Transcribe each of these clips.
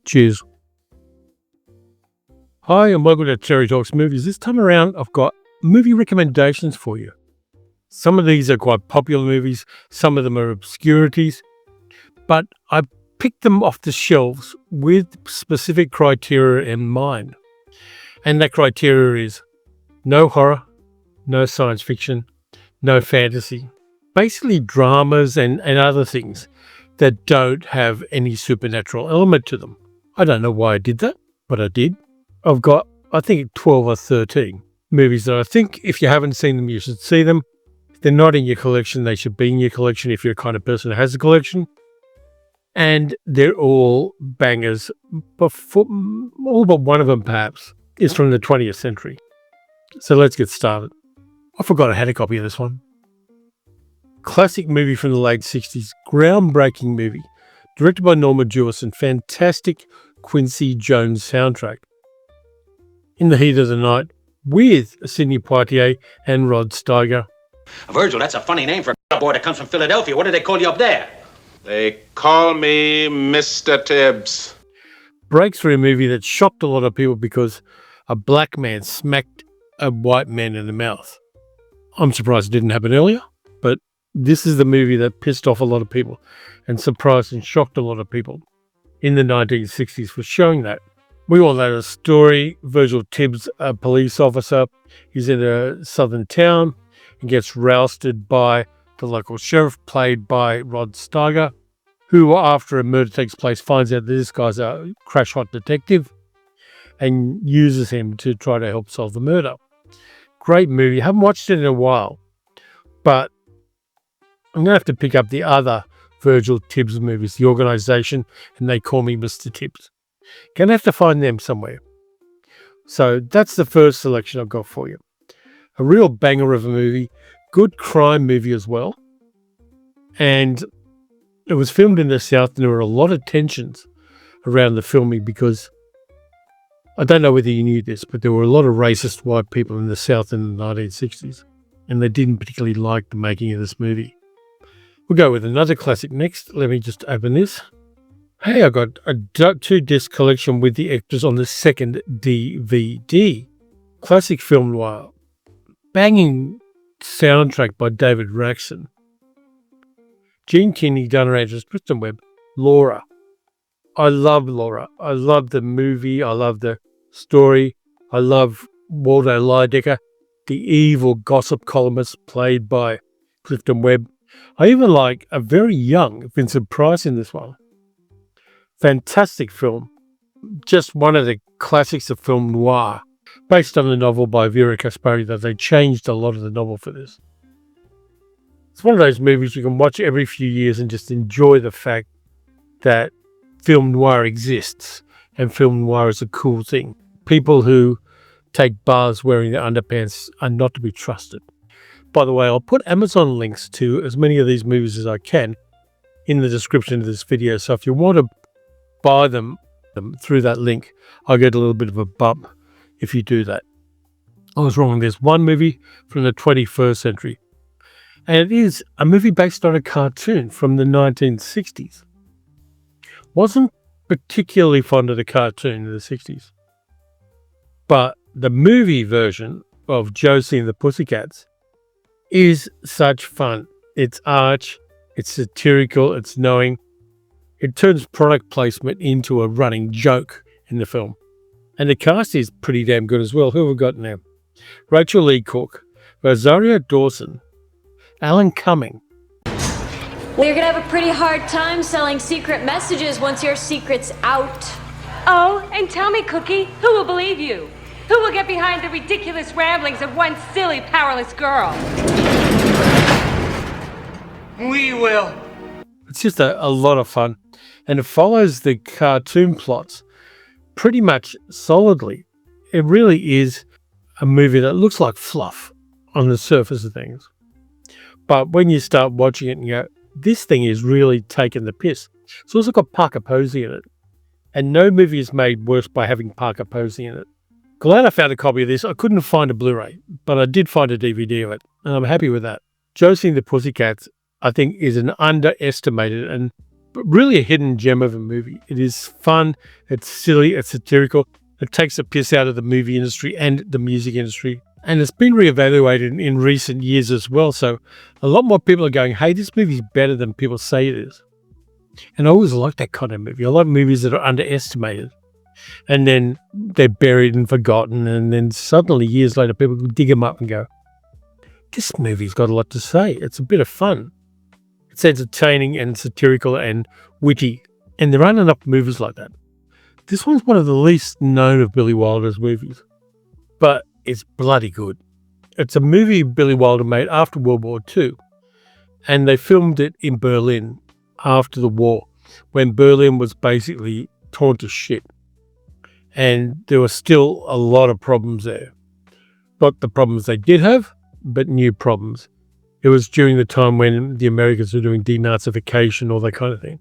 Cheers. Hi, and welcome to Terry Talks Movies. This time around, I've got movie recommendations for you. Some of these are quite popular movies, some of them are obscurities, but I picked them off the shelves with specific criteria in mind. And that criteria is no horror, no science fiction, no fantasy, basically dramas and other things that don't have any supernatural element to them. I don't know why I did that, but I did. I've got, I think, 12 or 13 movies that I think if you haven't seen them, you should see them. If they're not in your collection, they should be in your collection if you're the kind of person who has a collection. And they're all bangers, but all but one of them perhaps is from the 20th century. So let's get started. I forgot I had a copy of this one. Classic movie from the late 60s, groundbreaking movie, directed by Norma Jewison, fantastic Quincy Jones soundtrack. In the Heat of the Night, with Sidney Poitier and Rod Steiger. Virgil, that's a funny name for a boy that comes from Philadelphia. What do they call you up there? They call me Mr. Tibbs. Breaks for a movie that shocked a lot of people because a black man smacked a white man in the mouth. I'm surprised it didn't happen earlier, but this is the movie that pissed off a lot of people and surprised and shocked a lot of people in the 1960s for showing that. We all know the story. Virgil Tibbs, a police officer, he's in a southern town and gets rousted by the local sheriff, played by Rod Steiger, who, after a murder takes place, finds out that this guy's a crash-hot detective and uses him to try to help solve the murder. Great movie. I haven't watched it in a while, but I'm going to have to pick up the other Virgil Tibbs movies, The Organization, and They Call Me Mr. Tibbs. Going to have to find them somewhere. So that's the first selection I've got for you. A real banger of a movie, good crime movie as well. And it was filmed in the South, and there were a lot of tensions around the filming because I don't know whether you knew this, but there were a lot of racist white people in the South in the 1960s, and they didn't particularly like the making of this movie. We'll go with another classic next. Let me just open this. Hey, I got a 2-disc collection with the extras on the second DVD. Classic film noir. Banging soundtrack by David Raxon. Gene Kinney, Donna Andrews, Kristen Webb, Laura. I love Laura. I love the movie. I love the story. I love Waldo Lydecker, the evil gossip columnist played by Clifton Webb. I even like a very young Vincent Price in this one. Fantastic film. Just one of the classics of film noir, based on the novel by Vera Caspari, that they changed a lot of the novel for this. It's one of those movies you can watch every few years and just enjoy the fact that film noir exists and film noir is a cool thing. People who take baths wearing their underpants are not to be trusted. By the way, I'll put Amazon links to as many of these movies as I can in the description of this video. So if you want to buy them through that link, I'll get a little bit of a bump if you do that. I was wrong. There's one movie from the 21st century, and it is a movie based on a cartoon from the 1960s. Wasn't particularly fond of the cartoon in the 60s, but the movie version of Josie and the Pussycats is such fun. It's arch, it's satirical, it's knowing. It turns product placement into a running joke in the film. And the cast is pretty damn good as well. Who have we got now? Rachel Lee Cook, Rosario Dawson, Alan Cumming. Well, you're going to have a pretty hard time selling secret messages once your secret's out. Oh, and tell me, Cookie, who will believe you? Who will get behind the ridiculous ramblings of one silly, powerless girl? We will. It's just a lot of fun, and it follows the cartoon plots pretty much solidly. It really is a movie that looks like fluff on the surface of things. But when you start watching it and you go, this thing is really taking the piss. It's also got Parker Posey in it. And no movie is made worse by having Parker Posey in it. Glad I found a copy of this. I couldn't find a Blu-ray, but I did find a DVD of it, and I'm happy with that. Josie and the Pussycats, I think, is an underestimated and really a hidden gem of a movie. It is fun, it's silly, it's satirical. It takes the piss out of the movie industry and the music industry. And it's been reevaluated in recent years as well. So a lot more people are going, hey, this movie's better than people say it is. And I always like that kind of movie. I like movies that are underestimated. And then they're buried and forgotten. And then suddenly, years later, people dig them up and go, this movie's got a lot to say. It's a bit of fun. It's entertaining and satirical and witty. And there aren't enough movies like that. This one's one of the least known of Billy Wilder's movies. But it's bloody good. It's a movie Billy Wilder made after World War II. And they filmed it in Berlin after the war, when Berlin was basically torn to shit. And there were still a lot of problems there. Not the problems they did have, but new problems. It was during the time when the Americans were doing denazification, all that kind of thing.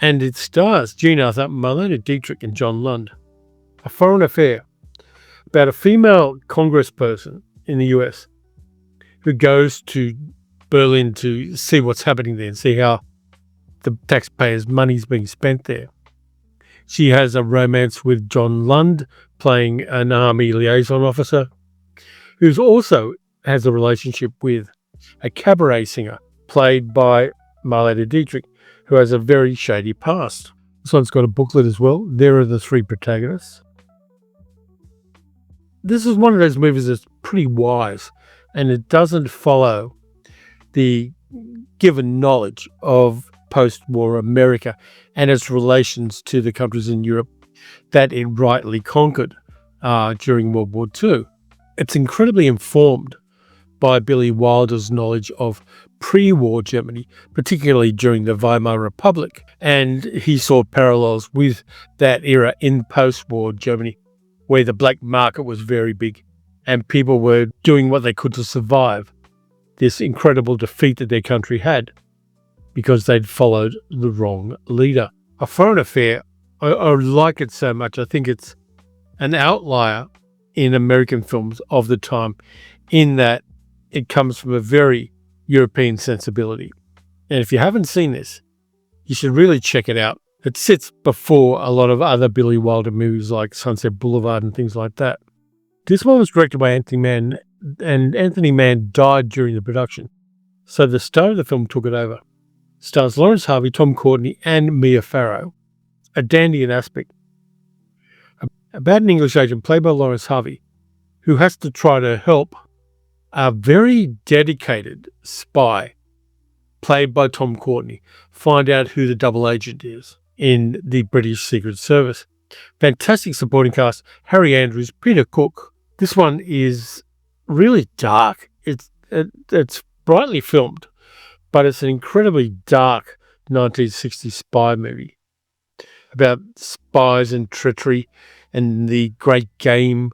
And it stars Jean Arthur, Marlene Dietrich, and John Lund. A Foreign Affair, about a female congressperson in the US who goes to Berlin to see what's happening there and see how the taxpayers' money's being spent there. She has a romance with John Lund, playing an army liaison officer, who's also has a relationship with a cabaret singer, played by Marlene Dietrich, who has a very shady past. This one's got a booklet as well. There are the three protagonists. This is one of those movies that's pretty wise, and it doesn't follow the given knowledge of post-war America and its relations to the countries in Europe that it rightly conquered during World War II. It's incredibly informed by Billy Wilder's knowledge of pre-war Germany, particularly during the Weimar Republic, and he saw parallels with that era in post-war Germany, where the black market was very big and people were doing what they could to survive this incredible defeat that their country had because they'd followed the wrong leader. A Foreign Affair, I like it so much. I think it's an outlier in American films of the time in that it comes from a very European sensibility. And if you haven't seen this, you should really check it out. It sits before a lot of other Billy Wilder movies like Sunset Boulevard and things like that. This one was directed by Anthony Mann, and Anthony Mann died during the production. So the star of the film took it over. It stars Lawrence Harvey, Tom Courtenay, and Mia Farrow, a dandy in Aspic. About an English agent played by Lawrence Harvey, who has to try to help a very dedicated spy, played by Tom Courtenay, find out who the double agent is in the British Secret Service. Fantastic supporting cast: Harry Andrews, Peter Cook. This one is really dark. It's brightly filmed, but it's an incredibly dark 1960s spy movie about spies and treachery and the great game.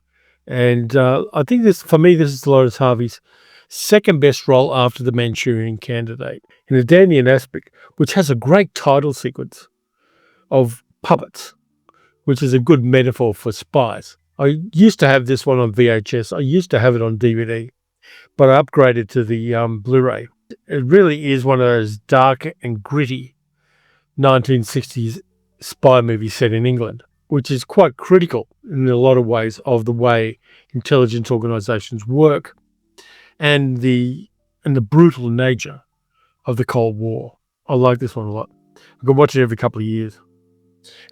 And I think this is Lawrence Harvey's second best role after The Manchurian Candidate. In A Dandy in Aspic, which has a great title sequence of puppets, which is a good metaphor for spies. I used to have this one on VHS. I used to have it on DVD, but I upgraded to the Blu-ray. It really is one of those dark and gritty 1960s spy movies set in England, which is quite critical in a lot of ways of the way intelligence organizations work and the brutal nature of the Cold War. I like this one a lot. I can watch it every couple of years.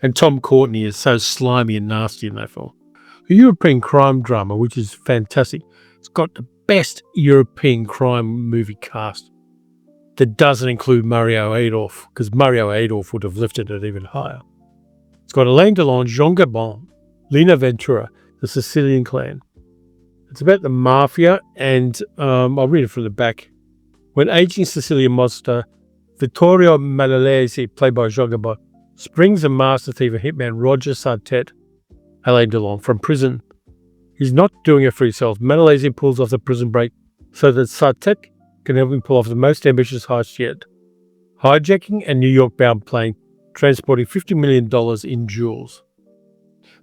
And Tom Courtenay is so slimy and nasty in that film. A European crime drama, which is fantastic. It's got the best European crime movie cast that doesn't include Mario Adolphe, because Mario Adolphe would have lifted it even higher. It's got Alain Delon, Jean Gabon, Lina Ventura, the Sicilian Clan. It's about the mafia, and I'll read it from the back. When aging Sicilian monster Vittorio Malalese, played by Jean Gabon, springs a master thief and hitman Roger Sartet, Alain Delon, from prison. He's not doing it for himself. Malalese pulls off the prison break so that Sartet can help him pull off the most ambitious heist yet, hijacking a New York-bound plane transporting $50 million in jewels.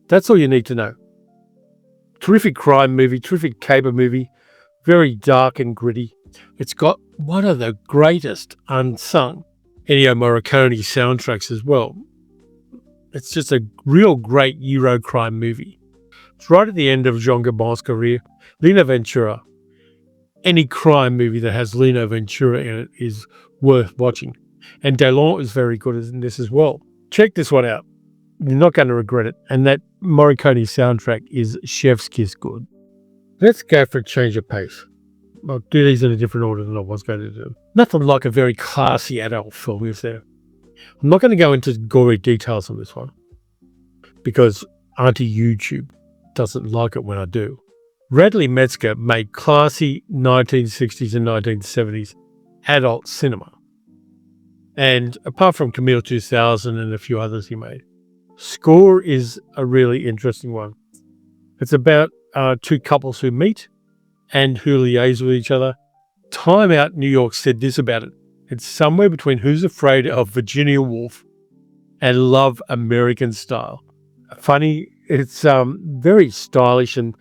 That's all you need to know. Terrific crime movie, terrific caper movie, very dark and gritty. It's got one of the greatest unsung Ennio Morricone soundtracks as well. It's just a real great Euro crime movie. It's right at the end of Jean Gabon's career. Lino Ventura. Any crime movie that has Lino Ventura in it is worth watching. And Delon is very good in this as well. Check this one out. You're not going to regret it. And that Morricone soundtrack is chef's kiss good. Let's go for a change of pace. I'll do these in a different order than I was going to do. Nothing like a very classy adult film, is there? I'm not going to go into gory details on this one because Auntie YouTube doesn't like it when I do. Radley Metzger made classy 1960s and 1970s adult cinema. And apart from Camille 2000 and a few others he made, Score is a really interesting one. It's about two couples who meet and who liaise with each other. Time Out New York said this about it. It's somewhere between Who's Afraid of Virginia Woolf and Love American Style. Funny, it's very stylish and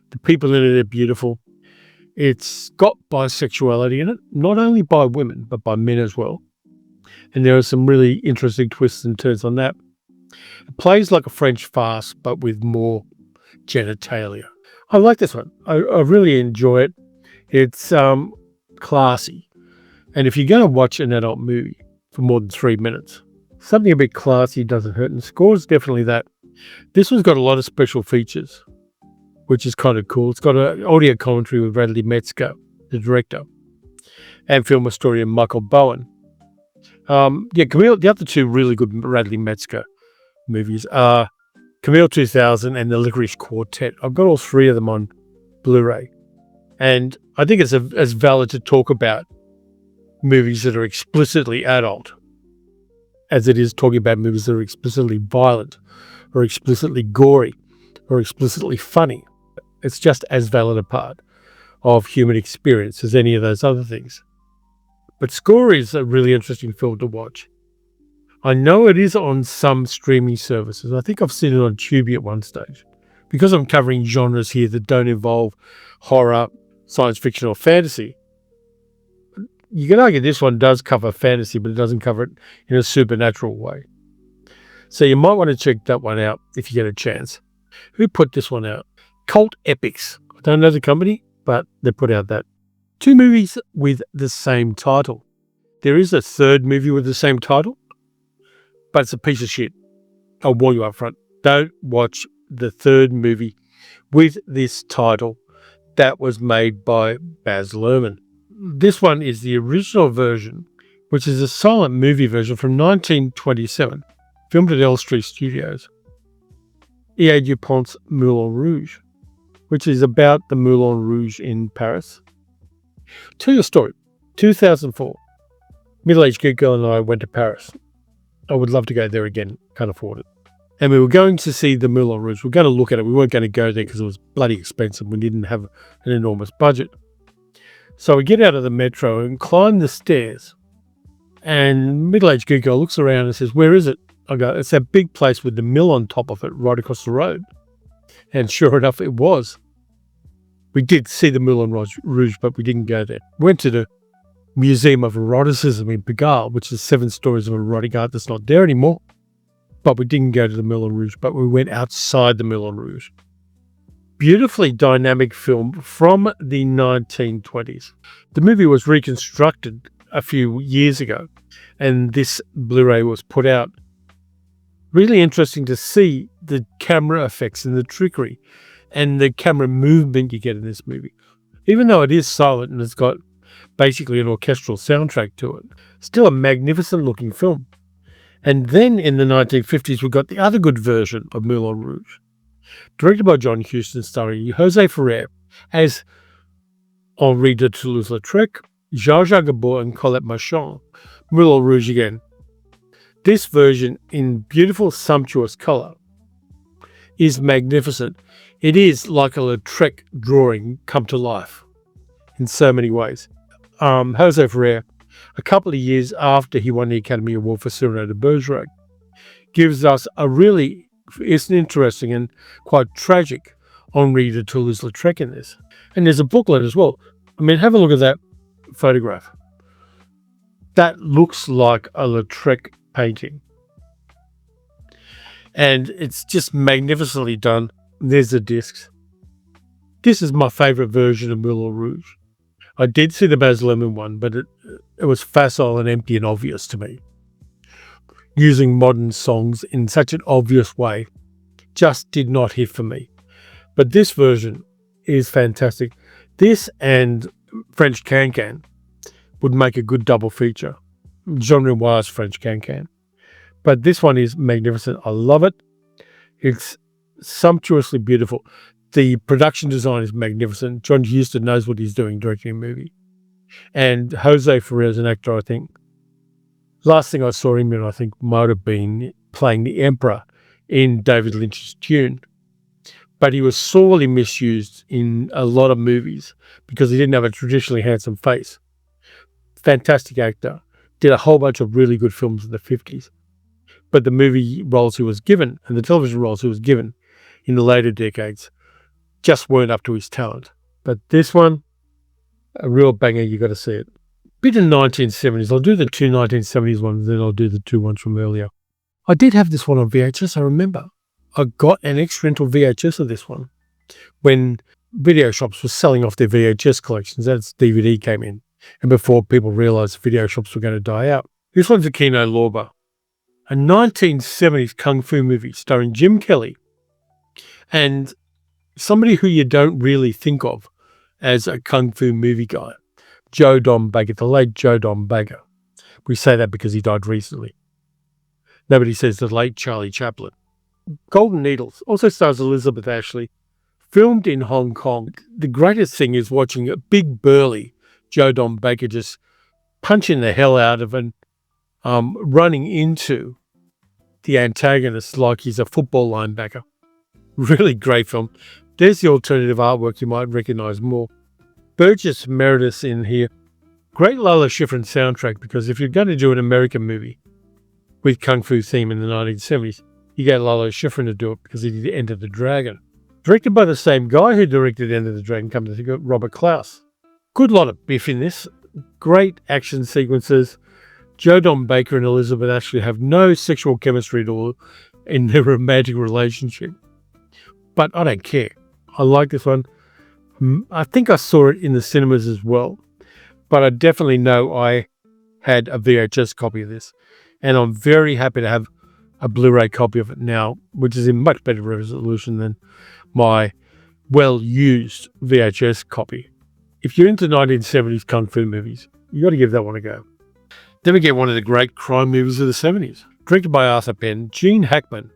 the people in it are beautiful. It's got bisexuality in it, not only by women, but by men as well. And there are some really interesting twists and turns on that. It plays like a French farce, but with more genitalia. I like this one. I really enjoy it. It's classy. And if you're going to watch an adult movie for more than 3 minutes, something a bit classy doesn't hurt. And Score's definitely that. This one's got a lot of special features, which is kind of cool. It's got an audio commentary with Radley Metzger, the director, and film historian Michael Bowen. Camille, the other two really good Radley Metzger movies are Camille 2000 and The Licorice Quartet. I've got all three of them on Blu-ray. And I think it's as valid to talk about movies that are explicitly adult as it is talking about movies that are explicitly violent or explicitly gory or explicitly funny. It's just as valid a part of human experience as any of those other things. But Score is a really interesting film to watch. I know it is on some streaming services. I think I've seen it on Tubi at one stage. Because I'm covering genres here that don't involve horror, science fiction or fantasy, you can argue this one does cover fantasy, but it doesn't cover it in a supernatural way. So you might want to check that one out if you get a chance. Who put this one out? Cult Epics. I don't know the company, but they put out that. 2 movies with the same title. There is a third movie with the same title, but it's a piece of shit. I'll warn you up front. Don't watch the third movie with this title that was made by Baz Luhrmann. This one is the original version, which is a silent movie version from 1927, filmed at Elstree Studios. E.A. Dupont's Moulin Rouge, which is about the Moulin Rouge in Paris. Tell you a story. 2004, middle-aged geek girl and I went to Paris. I would love to go there again. Can't afford it. And we were going to see the Moulin Rouge. We were going to look at it. We weren't going to go there because it was bloody expensive. We didn't have an enormous budget. So we get out of the metro and climb the stairs. And middle-aged geek girl looks around and says, "Where is it?" I go, "It's that big place with the mill on top of it right across the road." And sure enough, it was. We did see the Moulin Rouge, but we didn't go there. Went to the Museum of Eroticism in Pigalle, which is 7 stories of erotic art that's not there anymore. But we didn't go to the Moulin Rouge, but we went outside the Moulin Rouge. Beautifully dynamic film from the 1920s. The movie was reconstructed a few years ago, and this Blu-ray was put out. Really interesting to see the camera effects and the trickery and the camera movement you get in this movie. Even though it is silent and it's got basically an orchestral soundtrack to it, still a magnificent looking film. And then in the 1950s, we got the other good version of Moulin Rouge, directed by John Huston, starring Jose Ferrer as Henri de Toulouse-Lautrec, Jar-Jar Gabor and Colette Marchand. Moulin Rouge again. This version, in beautiful, sumptuous colour, is magnificent. It is like a Lautrec drawing come to life in so many ways. Jose Ferrer, a couple of years after he won the Academy Award for Cyrano de Bergerac, gives us a really interesting and quite tragic Henri de Toulouse-Lautrec in this. And there's a booklet as well. I mean, have a look at that photograph. That looks like a Lautrec painting. And it's just magnificently done. There's the discs. This is my favourite version of Moulin Rouge. I did see the Baz Luhrmann one, but it was facile and empty and obvious to me. Using modern songs in such an obvious way just did not hit for me. But this version is fantastic. This and French Can-Can would make a good double feature. Genre-wise French Can-Can. But this one is magnificent. I love it. It's sumptuously beautiful. The production design is magnificent. John Huston knows what he's doing directing a movie. And Jose Ferrer is an actor, I think. Last thing I saw him in, I think, might have been playing the Emperor in David Lynch's Dune. But he was sorely misused in a lot of movies because he didn't have a traditionally handsome face. Fantastic actor. Did a whole bunch of really good films in the 50s. But the movie roles he was given and the television roles he was given in the later decades just weren't up to his talent. But this one, a real banger, you got to see it. Bit in 1970s. I'll do the two 1970s ones, then I'll do the two ones from earlier. I did have this one on VHS, I remember. I got an ex-rental VHS of this one when video shops were selling off their VHS collections as DVD came in and before people realised video shops were going to die out. This one's a Kino Lorber, a 1970s kung fu movie starring Jim Kelly and somebody who you don't really think of as a kung fu movie guy, Joe Don Baker, the late Joe Don Baker. We say that because he died recently. Nobody says the late Charlie Chaplin. Golden Needles also stars Elizabeth Ashley, filmed in Hong Kong. The greatest thing is watching a big burly Joe Don Baker just punching the hell out of and running into the antagonist like he's a football linebacker. Really great film. There's the alternative artwork you might recognise more. Burgess Meredith's in here. Great Lalo Schifrin soundtrack, because if you're going to do an American movie with Kung Fu theme in the 1970s, you get Lalo Schifrin to do it because he did Enter the Dragon. Directed by the same guy who directed Enter the Dragon, come to think of it, Robert Klaus. Good lot of biff in this. Great action sequences. Joe Don Baker and Elizabeth Ashley have no sexual chemistry at all in their romantic relationship. But I don't care. I like this one. I think I saw it in the cinemas as well. But I definitely know I had a VHS copy of this. And I'm very happy to have a Blu-ray copy of it now, which is in much better resolution than my well-used VHS copy. If you're into 1970s Kung Fu movies, you got to give that one a go. Then we get one of the great crime movies of the 70s. Directed by Arthur Penn, Gene Hackman,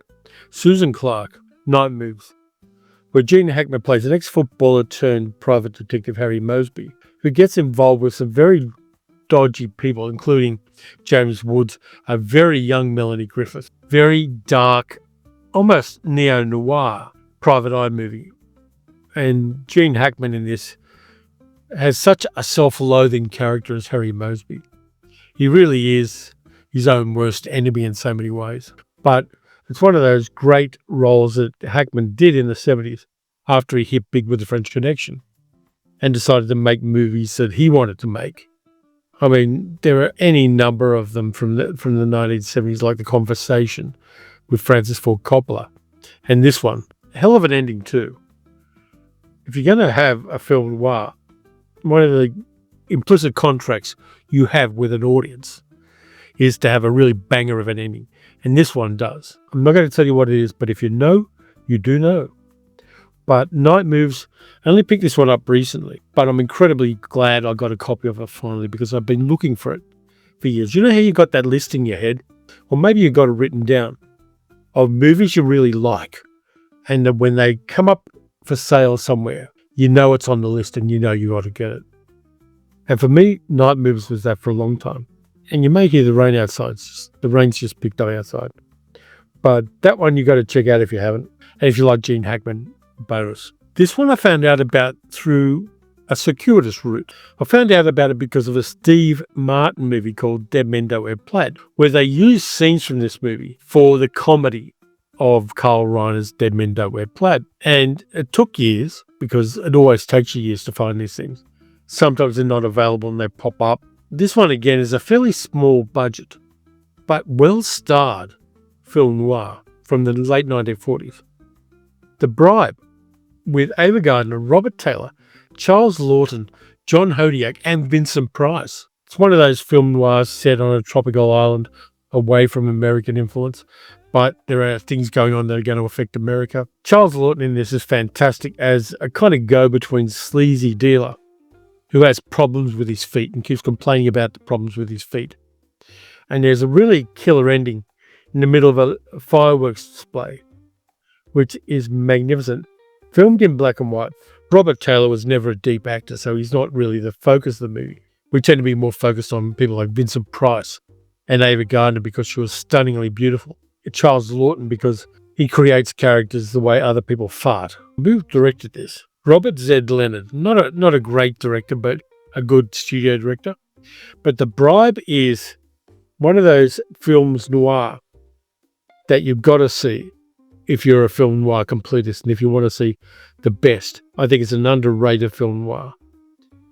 Susan Clark, Night Moves, where Gene Hackman plays an ex-footballer turned private detective Harry Mosby, who gets involved with some very dodgy people, including James Woods, a very young Melanie Griffith. Very dark, almost neo-noir private eye movie. And Gene Hackman in this has such a self-loathing character as Harry Mosby. He really is his own worst enemy in so many ways. But it's one of those great roles that Hackman did in the 70s after he hit big with The French Connection and decided to make movies that he wanted to make. I mean, there are any number of them from the 1970s, like The Conversation with Francis Ford Coppola. And this one, hell of an ending too. If you're going to have a film noir, one of the implicit contracts you have with an audience is to have a really banger of an ending. And this one does. I'm not going to tell you what it is, but if you know, you do know. But Night Moves, I only picked this one up recently, but I'm incredibly glad I got a copy of it finally because I've been looking for it for years. You know how you got that list in your head? Or maybe you got it written down of movies you really like. And then when they come up for sale somewhere, you know it's on the list and you know you ought to get it. And for me, Night Moves was that for a long time. And you may hear the rain outside. The rain's just picked up outside. But that one you got to check out if you haven't. And if you like Gene Hackman, bonus. This one I found out about through a circuitous route. I found out about it because of a Steve Martin movie called Dead Men Don't Wear Plaid, where they used scenes from this movie for the comedy of Carl Reiner's Dead Men Don't Wear Plaid. And it took years, because it always takes you years to find these things. Sometimes they're not available and they pop up This one again is a fairly small budget, but well-starred film noir from the late 1940s. The Bribe, with Ava Gardner, Robert Taylor, Charles Lawton, John Hodiak, and Vincent Price. It's one of those film noirs set on a tropical island away from American influence, but there are things going on that are going to affect America. Charles Lawton in this is fantastic as a kind of go-between sleazy dealer who has problems with his feet and keeps complaining about the problems with his feet. And there's a really killer ending in the middle of a fireworks display, which is magnificent. Filmed in black and white, Robert Taylor was never a deep actor, so he's not really the focus of the movie. We tend to be more focused on people like Vincent Price and Ava Gardner because she was stunningly beautiful. Charles Lawton because he creates characters the way other people fart. Who directed this? Robert Z. Leonard. Not a great director, but a good studio director. But The Bribe is one of those films noir that you've got to see if you're a film noir completist and if you want to see the best. I think it's an underrated film noir.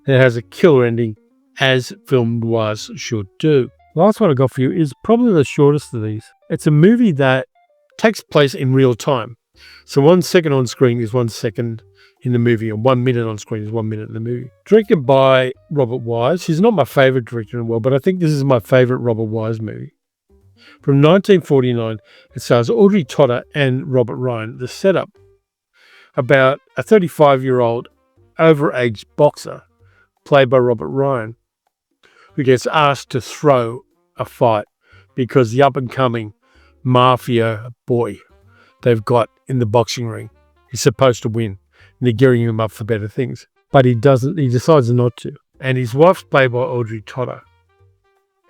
It has a killer ending, as film noirs should do. Last one I got for you is probably the shortest of these. It's a movie that takes place in real time. So 1 second on screen is 1 second in the movie, and 1 minute on screen is 1 minute in the movie. Directed by Robert Wise. He's not my favourite director in the world, but I think this is my favourite Robert Wise movie. From 1949, it stars Audrey Totter and Robert Ryan. The setup about a 35-year-old overaged boxer played by Robert Ryan who gets asked to throw a fight because the up-and-coming mafia boy they've got in the boxing ring is supposed to win. And they're gearing him up for better things. But he doesn't. He decides not to. And his wife's played by Audrey Totter.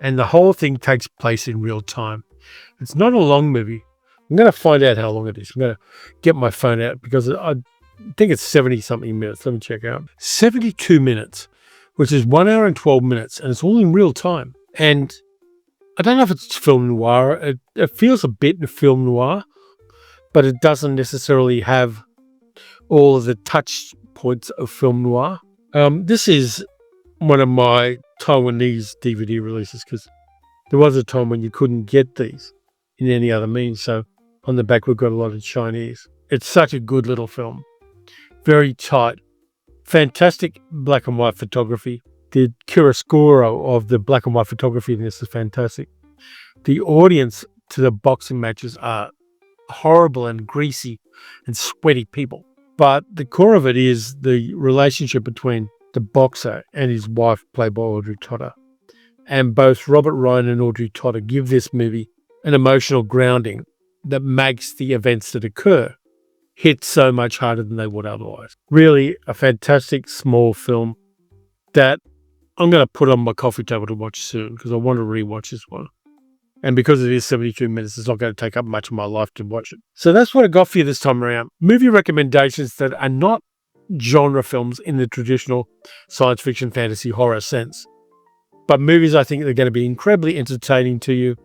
And the whole thing takes place in real time. It's not a long movie. I'm going to find out how long it is. I'm going to get my phone out because I think it's 70-something minutes. Let me check out. 72 minutes, which is 1 hour and 12 minutes. And it's all in real time. And I don't know if it's film noir. It feels a bit film noir, but it doesn't necessarily have all of the touch points of film noir. This is one of my Taiwanese DVD releases because there was a time when you couldn't get these in any other means. So on the back, we've got a lot of Chinese. It's such a good little film. Very tight. Fantastic black and white photography. The chiaroscuro of the black and white photography in this is fantastic. The audience to the boxing matches are horrible and greasy and sweaty people. But the core of it is the relationship between the boxer and his wife, played by Audrey Totter. And both Robert Ryan and Audrey Totter give this movie an emotional grounding that makes the events that occur hit so much harder than they would otherwise. Really a fantastic small film that I'm going to put on my coffee table to watch soon because I want to rewatch this one. And because it is 72 minutes, it's not going to take up much of my life to watch it. So that's what I got for you this time around. Movie recommendations that are not genre films in the traditional science fiction, fantasy, horror sense. But movies I think are going to be incredibly entertaining to you.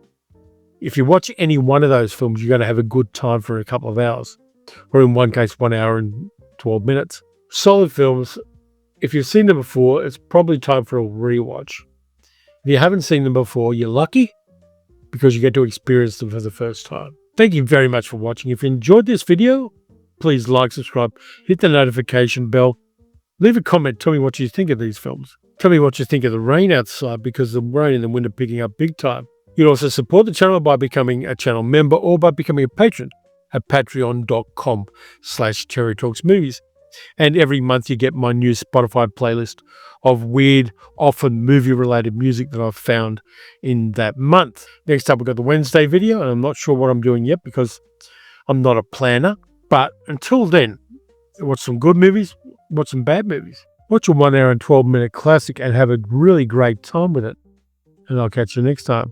If you watch any one of those films, you're going to have a good time for a couple of hours. Or in one case, 1 hour and 12 minutes. Solid films. If you've seen them before, it's probably time for a rewatch. If you haven't seen them before, you're lucky, because you get to experience them for the first time. Thank you very much for watching. If you enjoyed this video, please like, subscribe, hit the notification bell, leave a comment, tell me what you think of these films. Tell me what you think of the rain outside, because the rain and the wind are picking up big time. You can also support the channel by becoming a channel member or by becoming a patron at patreon.com/CherryTalksMovies. And every month you get my new Spotify playlist of weird, often movie-related music that I've found in that month. Next up, we've got the Wednesday video, and I'm not sure what I'm doing yet because I'm not a planner. But until then, watch some good movies, watch some bad movies. Watch a 1 hour and 12 minute classic and have a really great time with it. And I'll catch you next time.